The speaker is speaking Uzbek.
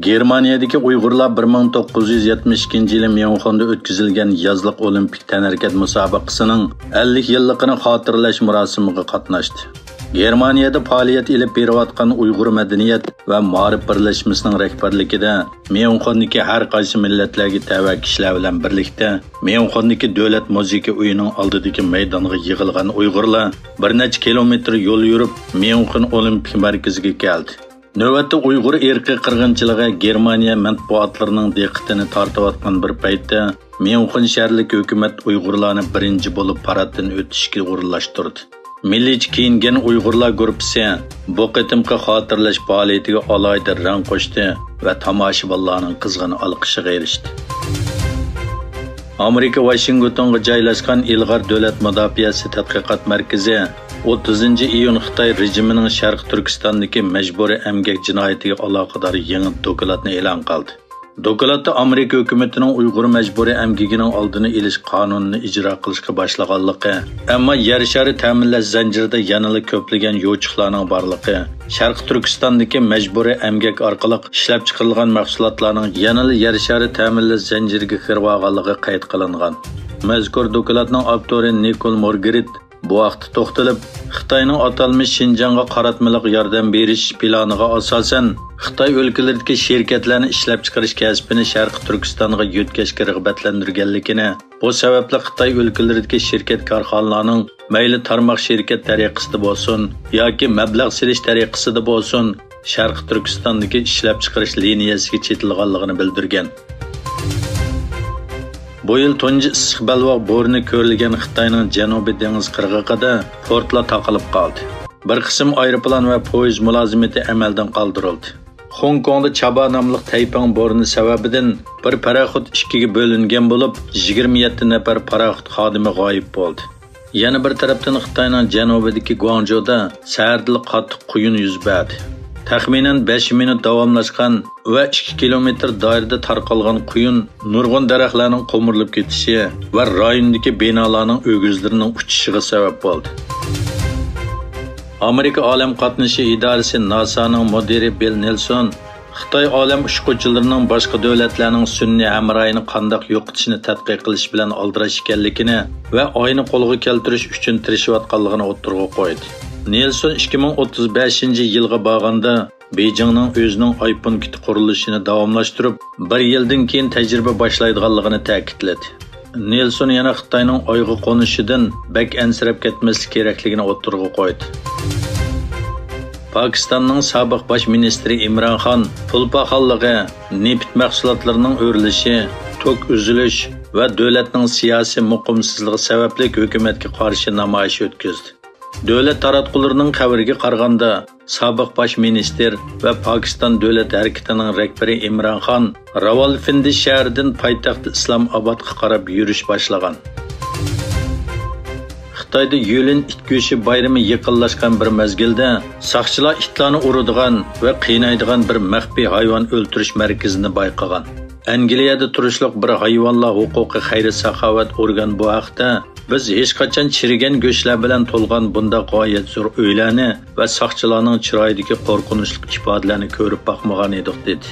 Germaniyadagi Uyg'urlar 1972 yili Myunxenda o'tkazilgan yozliq olimpik tanharkat musobaqasining 50 yilligini xotirlash murosimiga qatnashdi. Germaniyada faoliyat ilib berayotgan Uyg'ur madaniyat va ma'rif birlashmasining rahbarligida Myunxendagi har qaysi millatlarga tava kishilar bilan birlikda Myunxendagi davlat musiqa uyining oldidagi maydonga yig'ilgan Uyg'urlar bir necha kilometr yo'l yurib Myunxen olimpik markaziga keldi. Növbətdə Uyğur irqi qırğınçılığı Germaniya matbuatlarining diqqətini tortayotgan bir paytda Myunxen şəhərlik hökumət Uyğurlarni birinci bo'lib paraddan o'tishga o'rinlashtirdi. Milliy kiyingan Uyg'urlar guruhi bu qitimqi xotirlash faoliyatiga alohida rang qo'shdi va tomoshabinlarning qizg'in olqishiga erishdi. Amerika Washingtonga joylashgan Ilg'or davlat mudofaasi tadqiqot markazi 30 iyun Xitoy rejimining Sharq Turkistondagi majburiy emgak jinoyatiga aloqador yangi dokladni e'lon qildi. Dokladda Amerika hukumatining Uyg'ur majburiy emgagining oldini olish qonunini ijro qilishga boshlaganligi, ammo yer shari ta'minlash zanjirida yanada ko'plagan yo'chiqlarning borligi, Sharq Turkistondagi majburiy emgak orqali ishlab chiqarilgan mahsulotlarning yanada yer shari ta'minlash zanjiriga kirib olganligi qayd qilingan. Mazkur dokladning avtori Nikol Morgarit bu vaqtda to'xtalib, Xitoyning atalmış Şinjanға qaratmalik yordam berish planiga asosan Xitoy o'lkalaridagi shirkatlarni ishlab chiqarish kasbini Sharq Turkistonga yo'tkashga rag'batlantirganligini, bu sababli Xitoy o'lkalaridagi shirkat korxonalarining mayli tarmoq shirkat tariqasida bo'lsin yoki mablag' selish tariqasida bo'lsin Sharq Turkistondagi ishlab chiqarish liniyasiga chetilganligini bildirgan. Bu yil tunji istiqbolvoq bo'rni ko'rilgan Xitoyning Janubiy dengiz qirg'og'ida portlar taqilib qoldi. Bir qism aeroplan va poyezd mulozimati amaldan qoldirildi. Hong Kongda Chaba nomli Taypang bo'rni sababidan bir paraxod ikkiga bo'lingan bo'lib, 27 nafar paraxod xodimi g'oyib bo'ldi. Yana bir tarafdan Xitoyning janubidagi Guangzhouda sahardili qattiq quyun yuz berdi. Taxminan 5 minut davomlashgan va 2 kilometr doirada tarqalgan quyun nurg'un daraxtlarning qo'mirilib ketishi va rayondagi binolarning o'g'izlarining uchishiga sabab bo'ldi. Amerika olam qatnashi idorasi NASA'ning mudiri Bill Nelson Xitoy olam ushquvchilarining boshqa davlatlarning sunniy hamrohini qanday yo'qotishni tadqiq qilish bilan aldirash ekanligini va oyni qo'lga keltirish uchun tirishayotganligini o'ttirg'a qo'ydi. Nelson 2035-yilga borganda Beijingning o'zining iPhone kiti qurilishini davomlashtirib, 1 yildan keyin tajriba boshlaydiganligini ta'kidladi. Nelson yana Xitoyning oyga qo'nishidan bak ansirab ketmaslik kerakligini o'ttirg'a qo'ydi. Pokistonning sobiq bosh ministri Imron Xon pul paxolligi, neft mahsulotlarining o'rilishi, tok uzilish va davlatning siyosiy muqimsizligi sababli hukumatga qarshi namoyish o'tkazdi. Davlat taratqullarining xabariga qaraganda, sobiq bosh ministr va Pokiston davlat harakatining rahbari Imron Xon Rawalpindi shahridan poytaxt Islomobodga qarab yurish boshlagan. Xitoyda Yulin it go'shi bayrami yaqinlashgan bir mezgilda saqchilar itlarni uradigan va qiynaydigan bir maxfiy hayvon o'ltirish markazini bayqagan. Angliyada turishliq bir hayvonlar huquqi xayr-saxovat organ bu haqda biz hech qachon chirigan go'shtlar bilan to'lgan bunda g'oyat zo'r uylarni va saqchilarning chiroyidagi qo'rqinchli ifodalarni ko'rib boqmagan edik dedi.